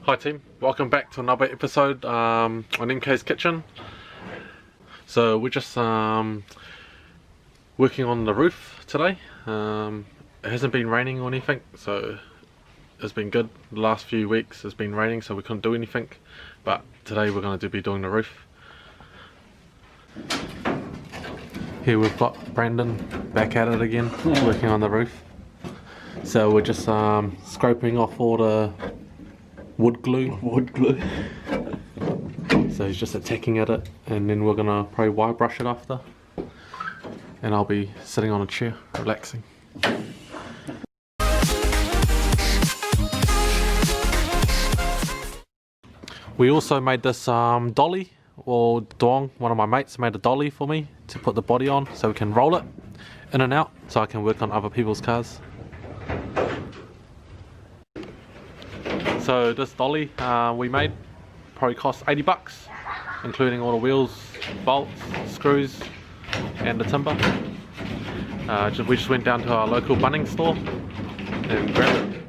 Hi team, welcome back to another episode on MK's Kitchen. So we're just working on the roof today. It hasn't been raining or anything, so it's been good. The last few weeks it's been raining, so we couldn't do anything, but today we're going to be doing the roof. Here we've got Brandon back at it again, working on the roof. So we're just scraping off all the wood glue. So he's just attacking at it, and then we're gonna probably wire brush it after. And I'll be sitting on a chair, relaxing. We also made this dolly, or Dong, one of my mates made a dolly for me to put the body on so we can roll it in and out so I can work on other people's cars. So this dolly we made probably cost 80 bucks, including all the wheels, bolts, screws and the timber. We just went down to our local Bunnings store and grabbed it.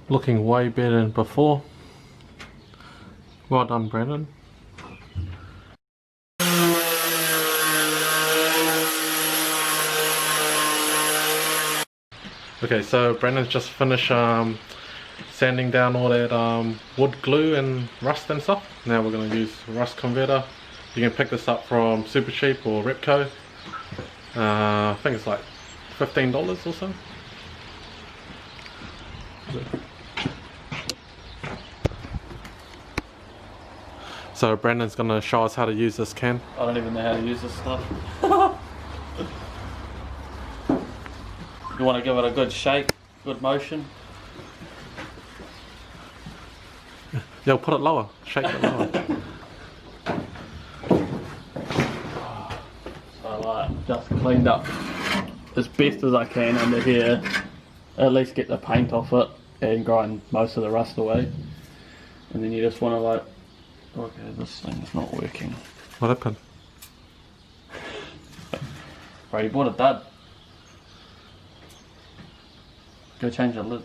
Looking way better than before. Well done, Brandon. Okay, so Brandon's just finished sanding down all that wood glue and rust and stuff. Now we're going to use rust converter. You can pick this up from Super Cheap or Repco. I think it's like $15 or so. So Brandon's going to show us how to use this can. I don't even know how to use this stuff. You want to give it a good shake, good motion. Yeah, put it lower, shake it lower. So just cleaned up as best as I can under here. At least get the paint off it and grind most of the rust away. And then you just want to okay, this thing's not working. What happened? Right, you bought a dud. Go change the lid.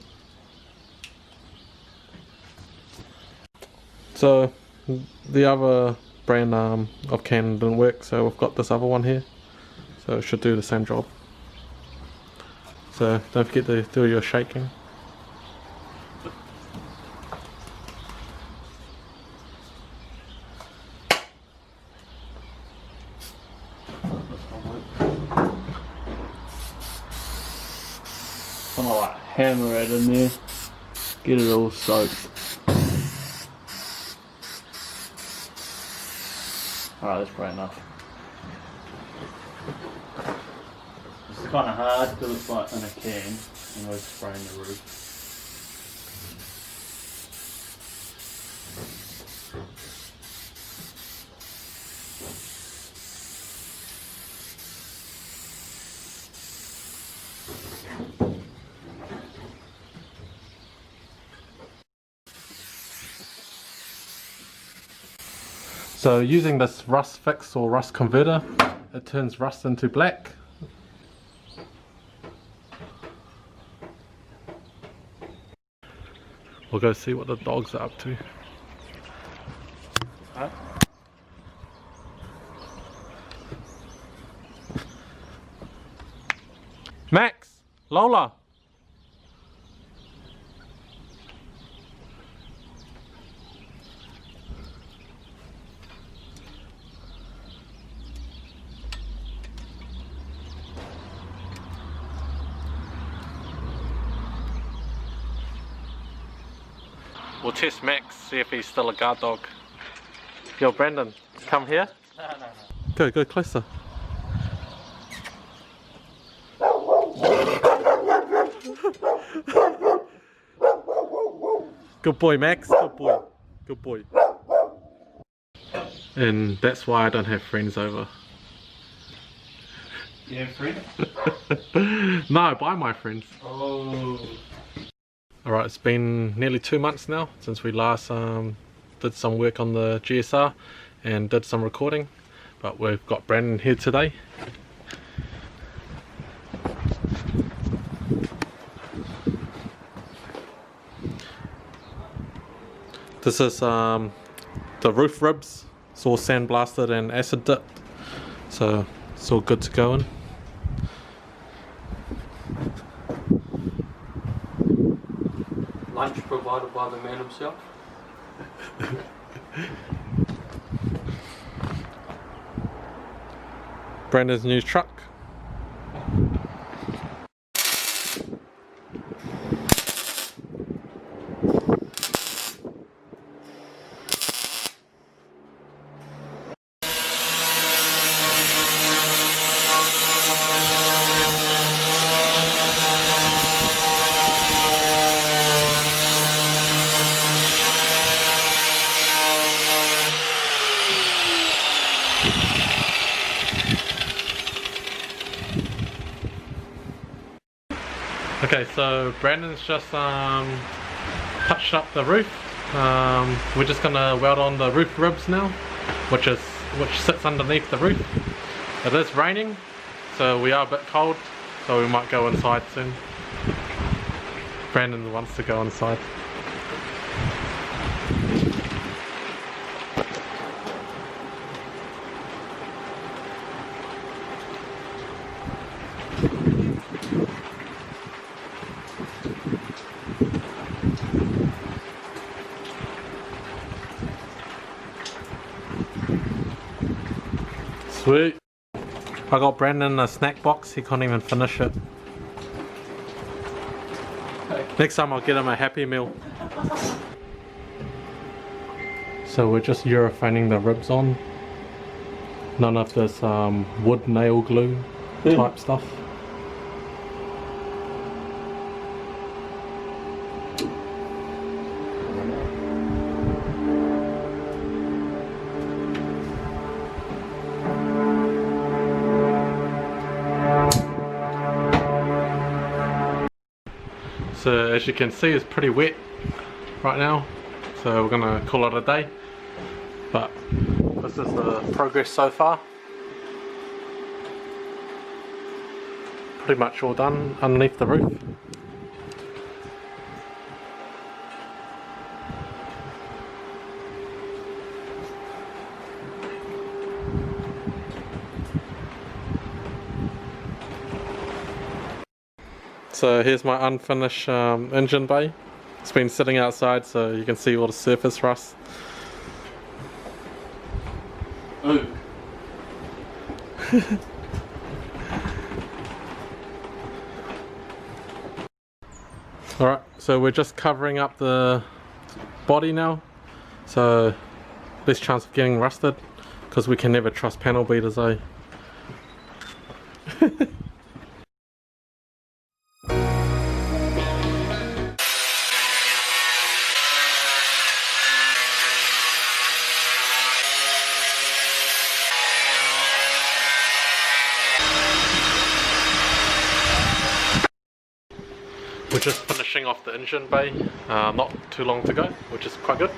So the other brand of can didn't work, so we've got this other one here. So it should do the same job. So don't forget to do your shaking. I'm gonna hammer it in there, get it all soaked. Alright, that's great enough. It's kind of hard because it's like in a can and we're spraying the roof. So using this rust fix or rust converter, it turns rust into black. We'll go see what the dogs are up to. Huh? Max! Lola! We'll test Max, see if he's still a guard dog. Yo, Brandon, come here. No. Go closer. Good boy, Max. Good boy. Good boy. and that's why I don't have friends over. You have friends? No, by my friends. Oh. Alright, it's been nearly 2 months now since we last did some work on the GSR and did some recording, but we've got Brandon here today. This is the roof ribs. It's all sandblasted and acid dipped, so it's all good to go in. Lunch provided by the man himself. Brandon's new truck. Okay, so Brandon's just touched up the roof. We're just gonna weld on the roof ribs now, which sits underneath the roof. It is raining, so we are a bit cold, so we might go inside soon. Brandon wants to go inside. Sweet. I got Brandon a snack box, he can't even finish it. Next time I'll get him a Happy Meal. So we're just Eurofining the ribs on. None of this wood nail glue type stuff. So as you can see, it's pretty wet right now, so we're gonna call it a day, but this is the progress so far. Pretty much all done underneath the roof. So here's my unfinished engine bay. It's been sitting outside so you can see all the surface rust. Ooh. Alright, so we're just covering up the body now, so less chance of getting rusted, because we can never trust panel beaters, eh? We're just finishing off the engine bay, not too long to go, which is quite good.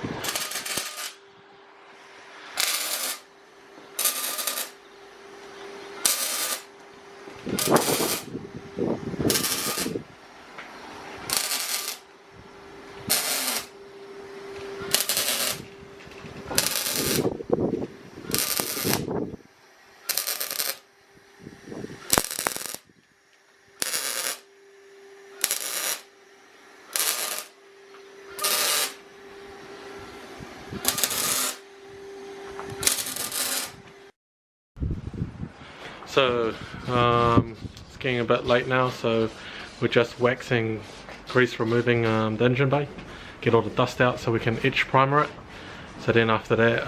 So it's getting a bit late now, so we're just waxing, grease removing the engine bay, get all the dust out so we can etch primer it. So then after that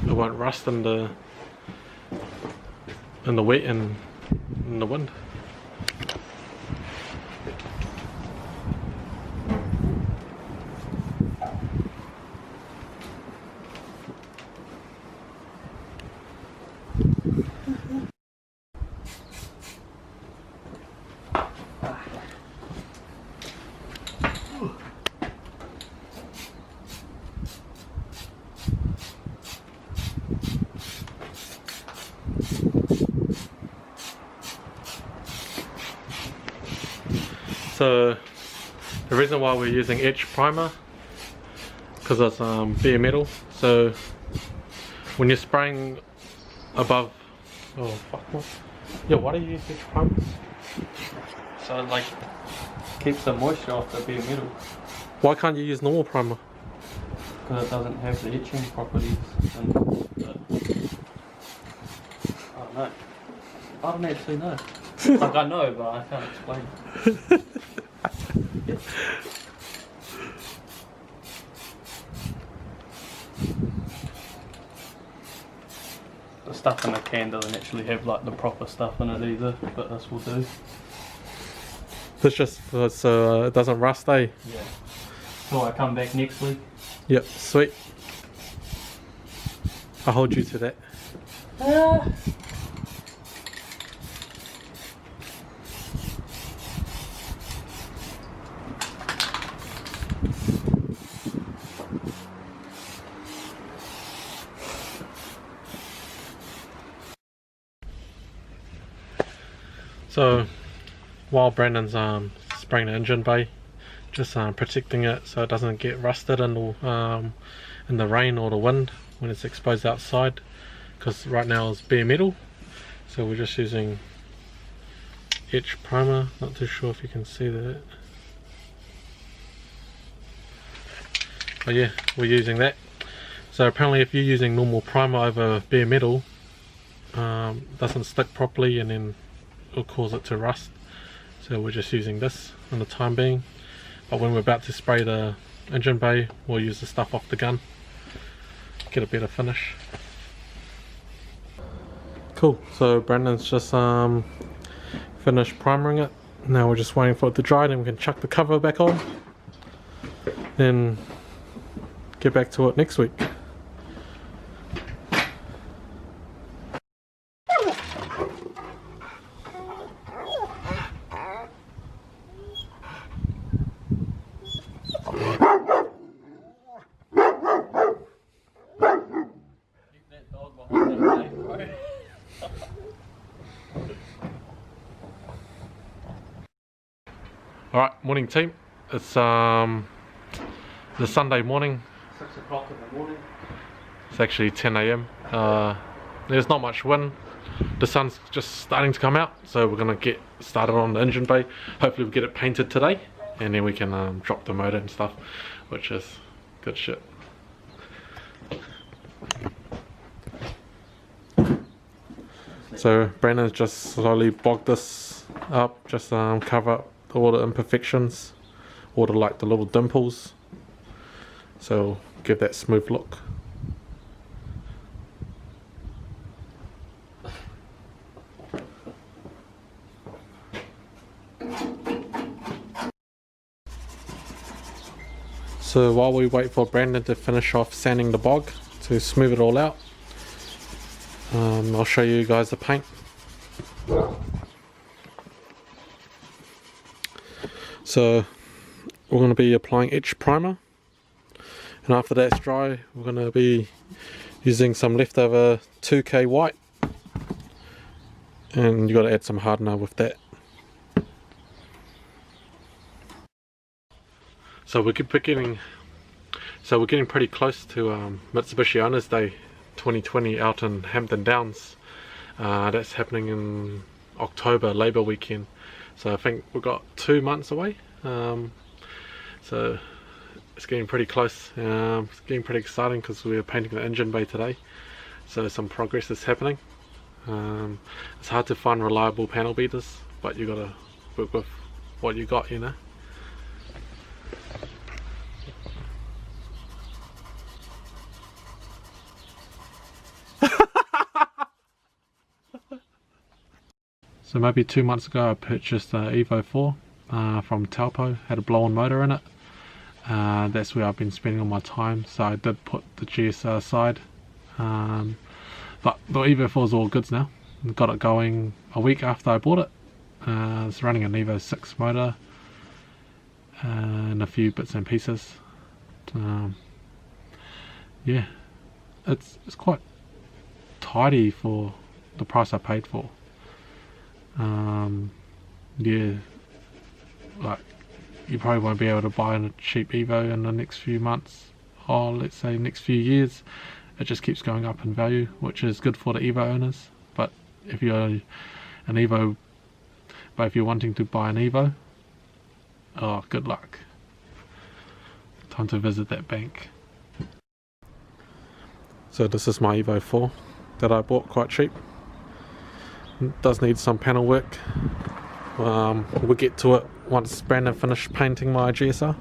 it won't rust in the wet and in the wind. So the reason why we're using etch primer, because it's bare metal, so when you're spraying above, oh fuck, what? Yeah, why do you use etch primer? So it like keeps the moisture off the bare metal. Why can't you use normal primer? Because it doesn't have the etching properties. And I don't actually know. Like I know, but I can't explain. The stuff in the can doesn't actually have like the proper stuff in it either, but this will do. It's just so it doesn't rust, eh? Yeah. So I come back next week. Yep, sweet. I'll hold you to that. So while Brandon's spraying the engine bay, just protecting it so it doesn't get rusted in the rain or the wind when it's exposed outside, because right now it's bare metal, so we're just using etch primer. Not too sure if you can see that, but yeah, we're using that. So apparently if you're using normal primer over bare metal, doesn't stick properly and then it'll cause it to rust, so we're just using this for the time being. But when we're about to spray the engine bay, we'll use the stuff off the gun, get a better finish. Cool, so Brandon's just finished primering it. Now we're just waiting for it to dry, then we can chuck the cover back on, then get back to it next week. Alright, morning team. It's the Sunday morning. 6 o'clock in the morning. It's actually 10 AM. There's not much wind. The sun's just starting to come out, so we're gonna get started on the engine bay. Hopefully we'll get it painted today, and then we can drop the motor and stuff, which is good shit. So Brandon's just slowly bogged this up, just cover up all the imperfections, all the like the little dimples, so give that smooth look. So while we wait for Brandon to finish off sanding the bog to smooth it all out, I'll show you guys the paint. So we're going to be applying etch primer, and after that's dry we're going to be using some leftover 2K white, and you got to add some hardener with that. So we're getting pretty close to Mitsubishi Owners Day 2020 out in Hampton Downs. That's happening in October, Labour weekend. So I think we've got 2 months away. So it's getting pretty close. It's getting pretty exciting because we're painting the engine bay today. So some progress is happening. It's hard to find reliable panel beaters, but you gotta work with what you got, you know. So maybe 2 months ago I purchased the Evo 4 from Taupo, had a blow-on motor in it. That's where I've been spending all my time, so I did put the GSR aside. But the Evo 4 is all goods now. Got it going a week after I bought it. It's running an Evo 6 motor and a few bits and pieces. Yeah, it's quite tidy for the price I paid for. Yeah, like you probably won't be able to buy a cheap Evo in the next few months, or let's say next few years. It just keeps going up in value, which is good for the Evo owners. But if you're if you're wanting to buy an Evo, oh, good luck. Time to visit that bank. So this is my Evo 4 that I bought quite cheap. It does need some panel work. We'll get to it once Brandon finished painting my GSR.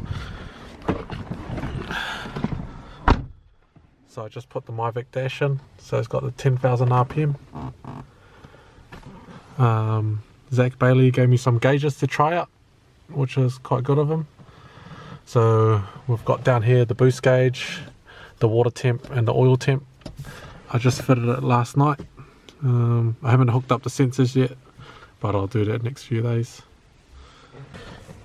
So I just put the Myvic dash in, so it's got the 10,000 RPM. Zach Bailey gave me some gauges to try out, which is quite good of him. So we've got down here the boost gauge, the water temp and the oil temp. I just fitted it last night. I haven't hooked up the sensors yet, but I'll do that next few days.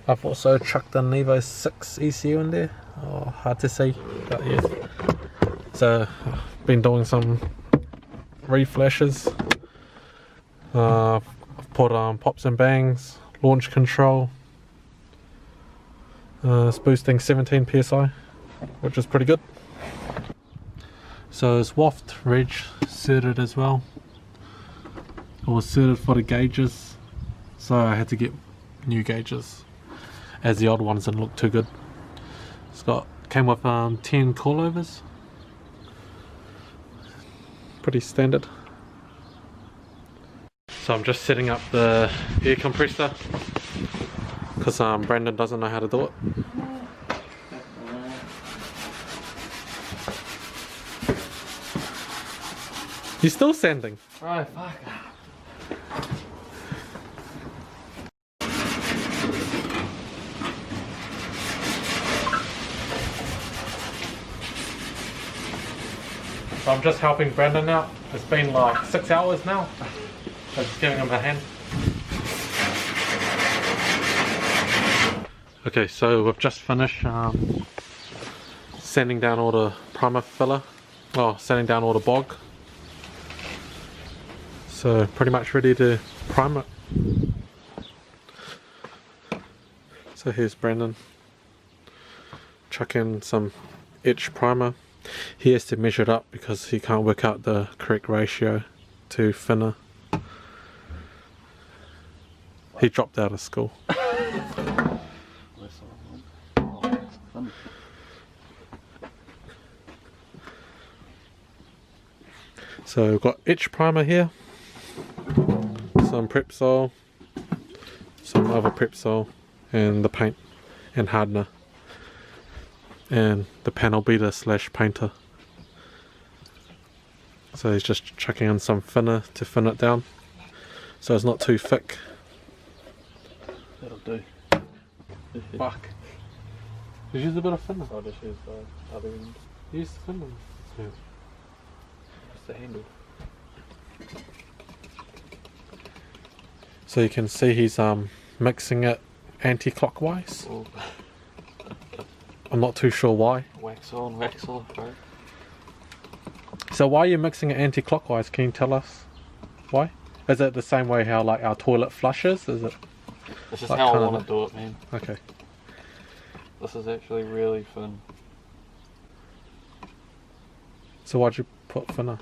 I've also chucked an Evo 6 ECU in there. Oh, hard to see, but yeah. So I've been doing some reflashes. I've put pops and bangs, launch control. It's boosting 17 psi, which is pretty good. So it's waft reg suited as well. It was suited for the gauges, so I had to get new gauges, as the old ones didn't look too good. It's came with 10 coilovers. Pretty standard. So I'm just setting up the air compressor because Brandon doesn't know how to do it. You're still sanding? Oh, fuck. So I'm just helping Brandon out. It's been like 6 hours now. So just giving him a hand. Okay, so we've just finished sanding down all the primer filler. Well, sanding down all the bog. So pretty much ready to prime it. So here's Brandon. Chuck in some etch primer. He has to measure it up because he can't work out the correct ratio to thinner. He dropped out of school. So we've got etch primer here, some Prepsol, some other Prepsol, and the paint and hardener, and the panel beater / painter. So he's just chucking in some thinner to thin it down, so it's not too thick. That'll do. Fuck. Just use a bit of thinner. I'll just use the other end. Use the thinner. Yeah. Just the handle. So you can see he's mixing it anti-clockwise. Oh. I'm not too sure why. Wax on, wax off, right? So why are you mixing it anti-clockwise? Can you tell us why? Is it the same way how like our toilet flushes? Is it? This is like how I want to do it, man. Okay. This is actually really fun. So why'd you put thinner?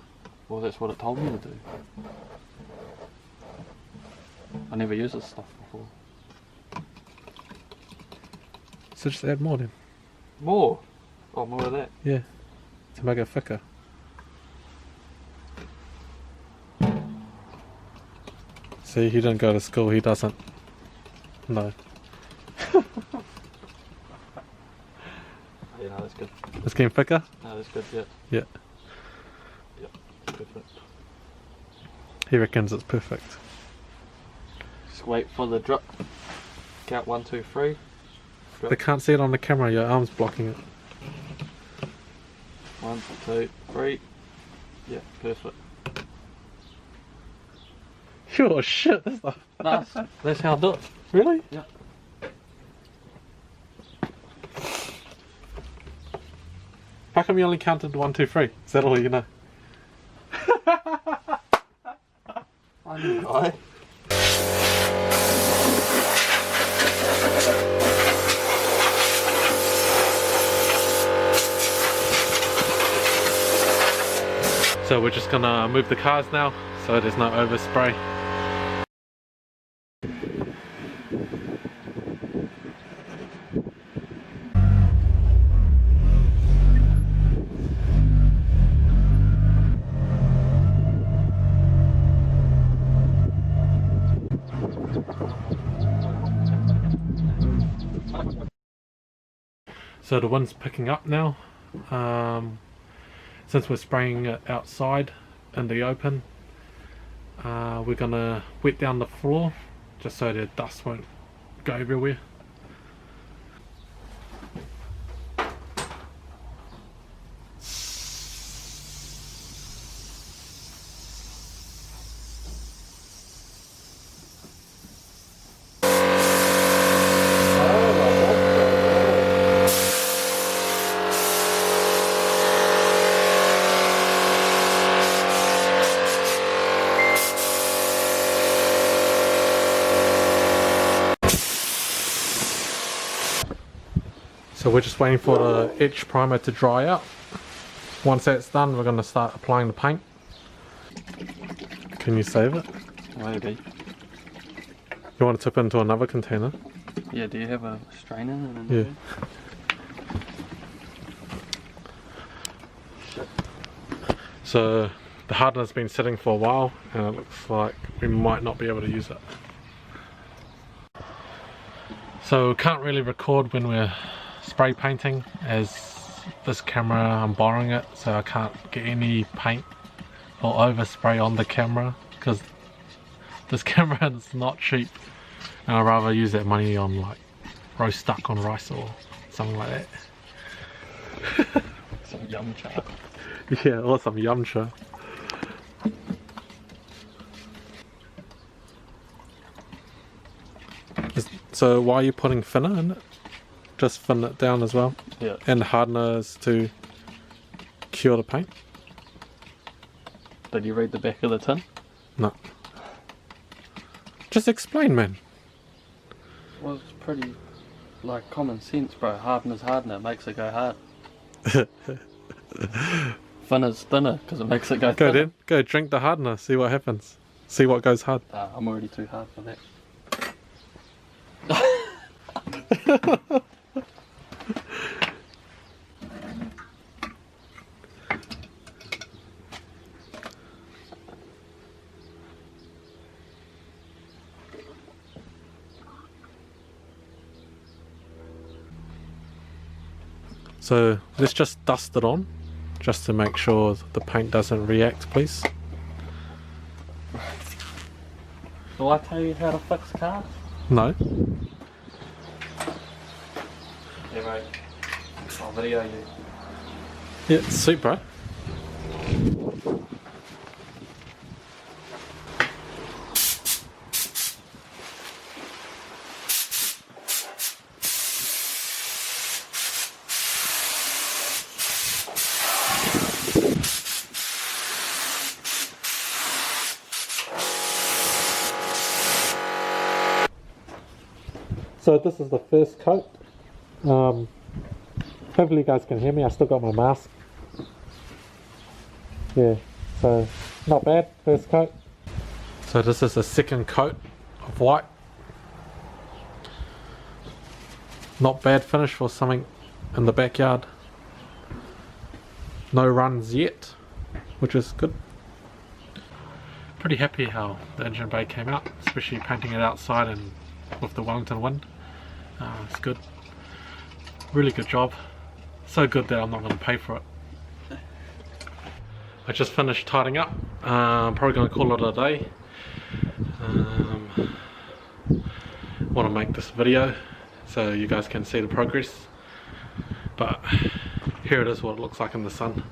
Well, that's what it told me to do. I never used this stuff before. So just add more then. More? Oh, more of that? Yeah. To make it thicker. See, he didn't go to school, he doesn't know. Yeah, no, that's good. It's getting thicker? No, that's good, yeah. Yeah. Yep, perfect. He reckons it's perfect. Just wait for the drip. Count 1, 2, 3. Drip. They can't see it on the camera, your arm's blocking it. 1, 2, 3. Yeah, perfect. Oh shit, That's how I do it. Really? Yeah. How come you only counted 1, 2, 3? Is that all you know? I know, guy. So we're just gonna move the cars now so there's no overspray. So the wind's picking up now. Since we're spraying it outside in the open, we're gonna wet down the floor just so the dust won't go everywhere. So we're just waiting for the etch primer to dry out. Once that's done, we're going to start applying the paint. Can you save it? Maybe. You want to tip into another container? Yeah, do you have a strainer? Yeah. So the hardener's been sitting for a while and it looks like we might not be able to use it. So we can't really record when we're spray painting, as this camera, I'm borrowing it, so I can't get any paint or overspray on the camera because this camera is not cheap, and I'd rather use that money on like roast duck on rice or something like that. Some yum cha. Yeah, or some yum cha. So why are you putting thinner in it? Just thin it down as well? Yeah. And hardeners to cure the paint? Did you read the back of the tin? No. Just explain, man. Well, it's pretty, like, common sense, bro. Hardener's hardener, makes it go hard. Thinner's thinner, because it makes it go thinner. Go then, go drink the hardener, see what happens. See what goes hard. I'm already too hard for that. So let's just dust it on, just to make sure the paint doesn't react, please. Will I tell you how to fix cars? No. Yeah, mate. I'll video you. Yeah, sweet, bro. So this is the first coat. Hopefully you guys can hear me. I still got my mask. Yeah, so not bad, first coat. So this is the second coat of white. Not bad finish for something in the backyard. No runs yet, which is good. Pretty happy how the engine bay came out, especially painting it outside and with the Wellington wind. It's good. Really good job. So good that I'm not going to pay for it. I just finished tidying up. I'm probably going to call it a day. Want to make this video so you guys can see the progress. But here it is, what it looks like in the sun.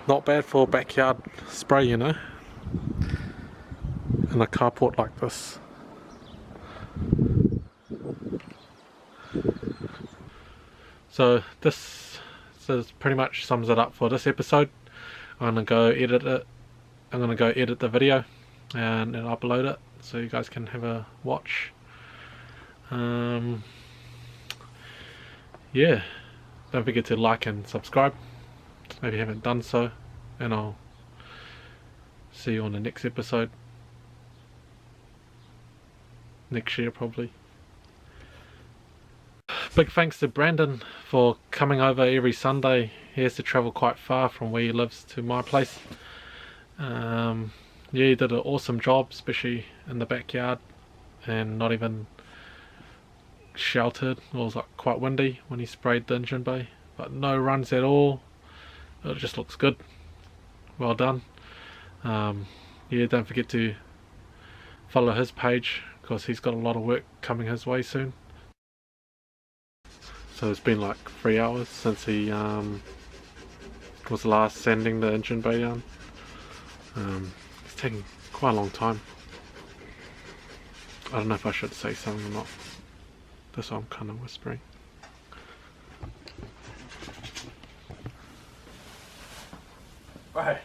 Not bad for backyard spray, you know, in a carport like this. So this pretty much sums it up for this episode. I'm gonna go edit it. I'm gonna go edit the video and upload it so you guys can have a watch. yeah, don't forget to like and subscribe if you haven't done so, and I'll see you on the next episode next year probably. Big thanks to Brandon for coming over every Sunday. He has to travel quite far from where he lives to my place. Yeah, he did an awesome job, especially in the backyard and not even sheltered. It was like quite windy when he sprayed the engine bay, but no runs at all. It just looks good. Well done. Yeah, don't forget to follow his page because he's got a lot of work coming his way soon. So it's been like 3 hours since he was last sanding the engine bay down. It's taking quite a long time. I don't know if I should say something or not. That's why I'm kind of whispering. Right.